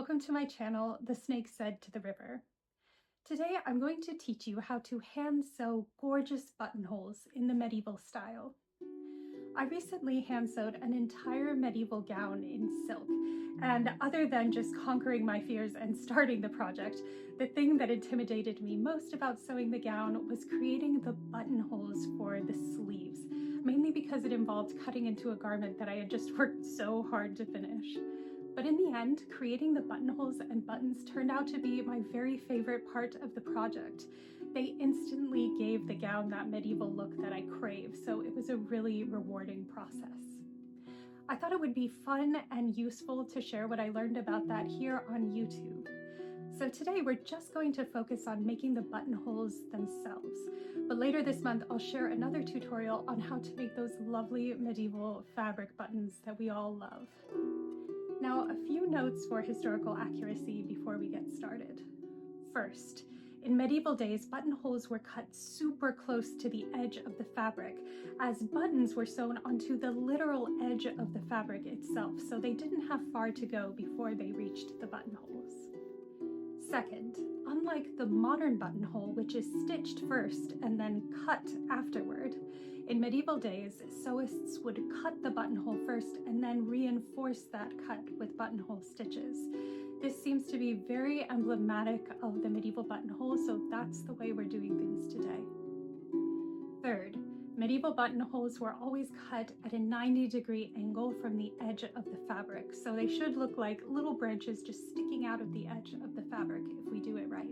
welcome to my channel, The Snake Said to the River. Today I'm going to teach you how to hand sew gorgeous buttonholes in the medieval style. I recently hand sewed an entire medieval gown in silk, and other than just conquering my fears and starting the project, the thing that intimidated me most about sewing the gown was creating the buttonholes for the sleeves, mainly because it involved cutting into a garment that I had just worked so hard to finish. But in the end, creating the buttonholes and buttons turned out to be my very favorite part of the project. They instantly gave the gown that medieval look that I crave, so it was a really rewarding process. I thought it would be fun and useful to share what I learned about that here on YouTube. So today we're just going to focus on making the buttonholes themselves, but later this month I'll share another tutorial on how to make those lovely medieval fabric buttons that we all love. Now, a few notes for historical accuracy before we get started. First, in medieval days, buttonholes were cut super close to the edge of the fabric, as buttons were sewn onto the literal edge of the fabric itself, so they didn't have far to go before they reached the buttonholes. Second, unlike the modern buttonhole, which is stitched first and then cut afterward, in medieval days, sewists would cut the buttonhole first and then reinforce that cut with buttonhole stitches. This seems to be very emblematic of the medieval buttonhole, so that's the way we're doing things today. Third, medieval buttonholes were always cut at a 90-degree angle from the edge of the fabric, so they should look like little branches just sticking out of the edge of the fabric if we do it right.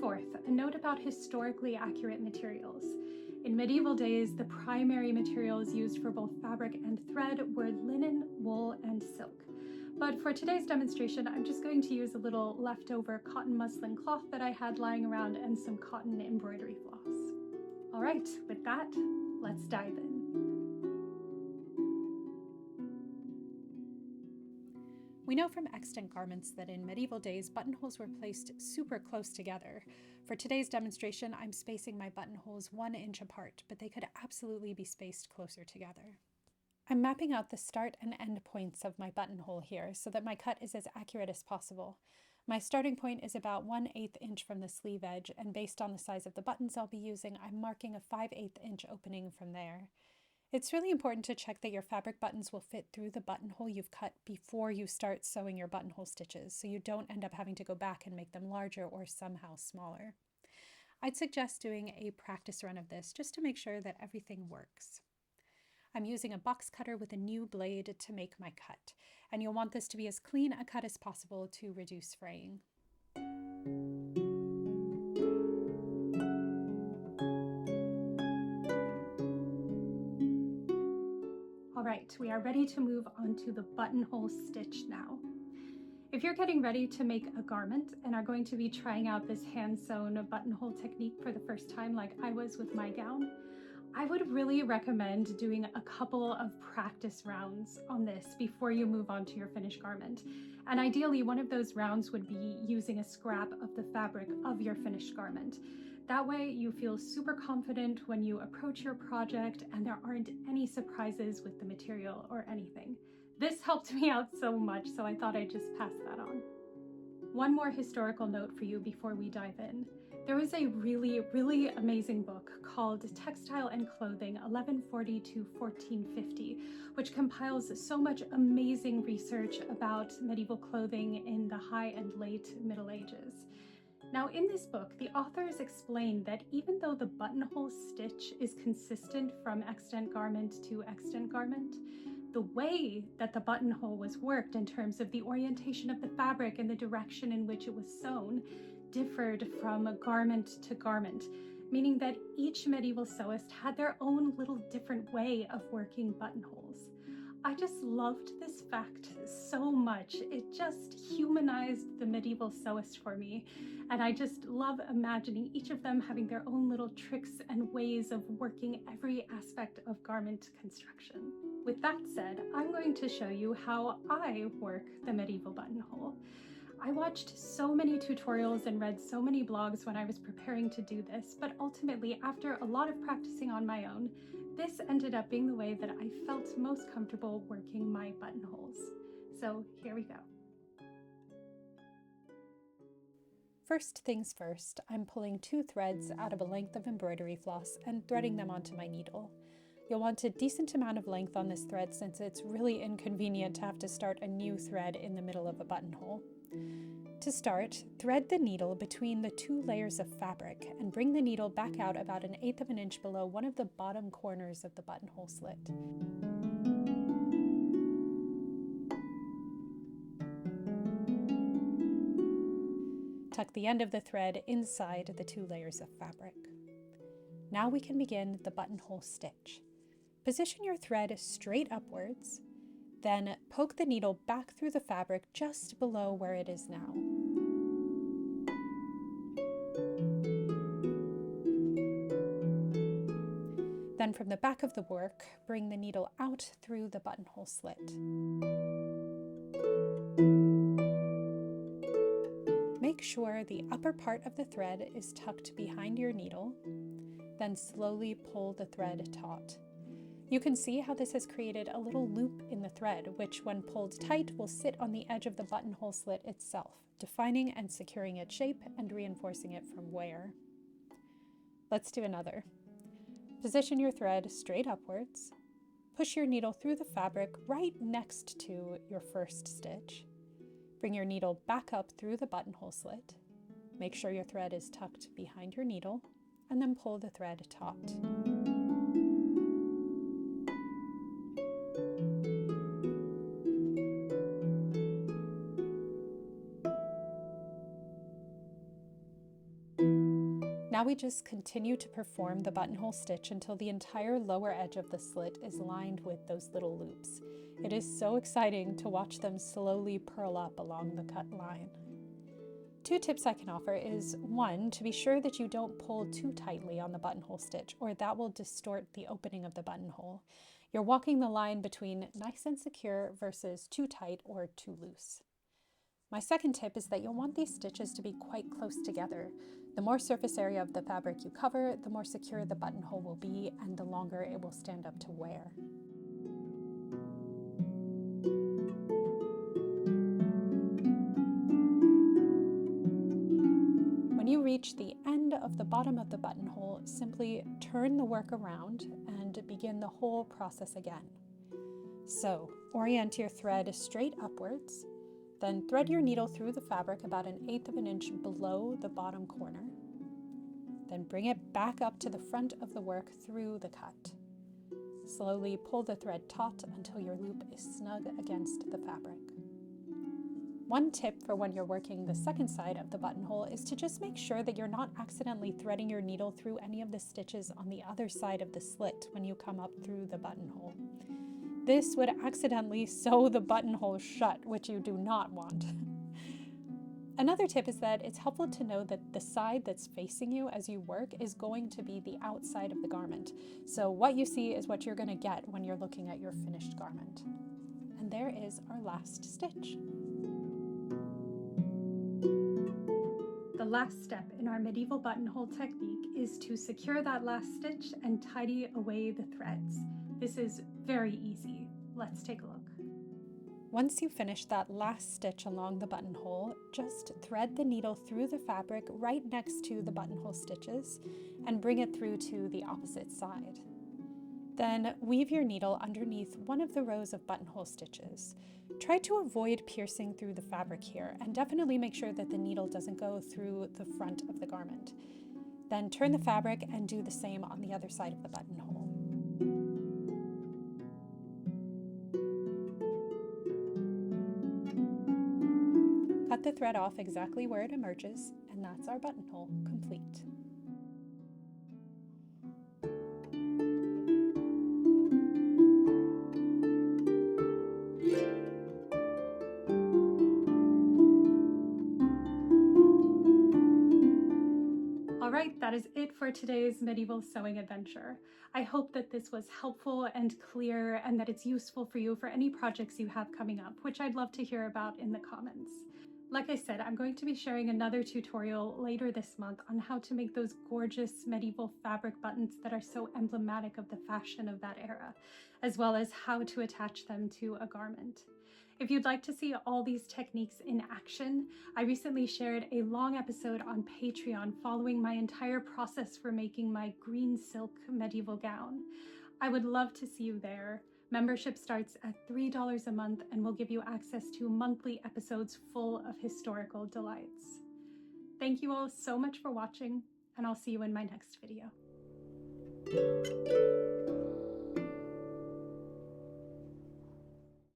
Fourth, a note about historically accurate materials. In medieval days, the primary materials used for both fabric and thread were linen, wool, and silk. But for today's demonstration, I'm just going to use a little leftover cotton muslin cloth that I had lying around and some cotton embroidery floss. All right, with that, let's dive in. We know from extant garments that in medieval days, buttonholes were placed super close together. For today's demonstration, I'm spacing my buttonholes 1 inch apart, but they could absolutely be spaced closer together. I'm mapping out the start and end points of my buttonhole here so that my cut is as accurate as possible. My starting point is about 1/8 inch from the sleeve edge, and based on the size of the buttons I'll be using, I'm marking a 5/8 inch opening from there. It's really important to check that your fabric buttons will fit through the buttonhole you've cut before you start sewing your buttonhole stitches, so you don't end up having to go back and make them larger or somehow smaller. I'd suggest doing a practice run of this just to make sure that everything works. I'm using a box cutter with a new blade to make my cut, and you'll want this to be as clean a cut as possible to reduce fraying. All right, we are ready to move on to the buttonhole stitch now. If you're getting ready to make a garment and are going to be trying out this hand-sewn buttonhole technique for the first time like I was with my gown, I would really recommend doing a couple of practice rounds on this before you move on to your finished garment. And ideally, one of those rounds would be using a scrap of the fabric of your finished garment. That way you feel super confident when you approach your project and there aren't any surprises with the material or anything. This helped me out so much, so I thought I'd just pass that on. One more historical note for you before we dive in. There was a really amazing book called Textile and Clothing 1140 to 1450, which compiles so much amazing research about medieval clothing in the high and late Middle Ages. Now, in this book, the authors explain that even though the buttonhole stitch is consistent from extant garment to extant garment, the way that the buttonhole was worked in terms of the orientation of the fabric and the direction in which it was sewn differed from garment to garment, meaning that each medieval sewist had their own little different way of working buttonholes. I just loved this fact so much. It just humanized the medieval sewist for me, and I just love imagining each of them having their own little tricks and ways of working every aspect of garment construction. With that said, I'm going to show you how I work the medieval buttonhole. I watched so many tutorials and read so many blogs when I was preparing to do this, but ultimately, after a lot of practicing on my own, this ended up being the way that I felt most comfortable working my buttonholes. So here we go. first things first, I'm pulling 2 threads out of a length of embroidery floss and threading them onto my needle. You'll want a decent amount of length on this thread since it's really inconvenient to have to start a new thread in the middle of a buttonhole. To start, thread the needle between the 2 layers of fabric and bring the needle back out about 1/8 of an inch below one of the bottom corners of the buttonhole slit. Tuck the end of the thread inside the 2 layers of fabric. Now we can begin the buttonhole stitch. Position your thread straight upwards, then poke the needle back through the fabric just below where it is now. Then from the back of the work, bring the needle out through the buttonhole slit. Make sure the upper part of the thread is tucked behind your needle, then slowly pull the thread taut. You can see how this has created a little loop in the thread, which when pulled tight will sit on the edge of the buttonhole slit itself, defining and securing its shape and reinforcing it from wear. Let's do another. Position your thread straight upwards. Push your needle through the fabric right next to your first stitch. Bring your needle back up through the buttonhole slit. Make sure your thread is tucked behind your needle, and then pull the thread taut. Now we just continue to perform the buttonhole stitch until the entire lower edge of the slit is lined with those little loops. It is so exciting to watch them slowly purl up along the cut line. 2 tips I can offer is 1, to be sure that you don't pull too tightly on the buttonhole stitch, or that will distort the opening of the buttonhole. You're walking the line between nice and secure versus too tight or too loose. My second tip is that you'll want these stitches to be quite close together. The more surface area of the fabric you cover, the more secure the buttonhole will be and the longer it will stand up to wear. When you reach the end of the bottom of the buttonhole, simply turn the work around and begin the whole process again. So, orient your thread straight upwards. Then thread your needle through the fabric about 1/8 of an inch below the bottom corner. Then bring it back up to the front of the work through the cut. Slowly pull the thread taut until your loop is snug against the fabric. One tip for when you're working the second side of the buttonhole is to just make sure that you're not accidentally threading your needle through any of the stitches on the other side of the slit when you come up through the buttonhole. This would accidentally sew the buttonhole shut, which you do not want. Another tip is that it's helpful to know that the side that's facing you as you work is going to be the outside of the garment. So what you see is what you're going to get when you're looking at your finished garment. And there is our last stitch. The last step in our medieval buttonhole technique is to secure that last stitch and tidy away the threads. This is very easy. Let's take a look. Once you finish that last stitch along the buttonhole, just thread the needle through the fabric right next to the buttonhole stitches and bring it through to the opposite side. Then weave your needle underneath one of the rows of buttonhole stitches. Try to avoid piercing through the fabric here, and definitely make sure that the needle doesn't go through the front of the garment. Then turn the fabric and do the same on the other side of the buttonhole. Cut the thread off exactly where it emerges, and that's our buttonhole complete. Alright, that is it for today's medieval sewing adventure. I hope that this was helpful and clear and that it's useful for you for any projects you have coming up, which I'd love to hear about in the comments. Like I said, I'm going to be sharing another tutorial later this month on how to make those gorgeous medieval fabric buttons that are so emblematic of the fashion of that era, as well as how to attach them to a garment. If you'd like to see all these techniques in action, I recently shared a long episode on Patreon following my entire process for making my green silk medieval gown. I would love to see you there. Membership starts at $3 a month and will give you access to monthly episodes full of historical delights. Thank you all so much for watching, and I'll see you in my next video.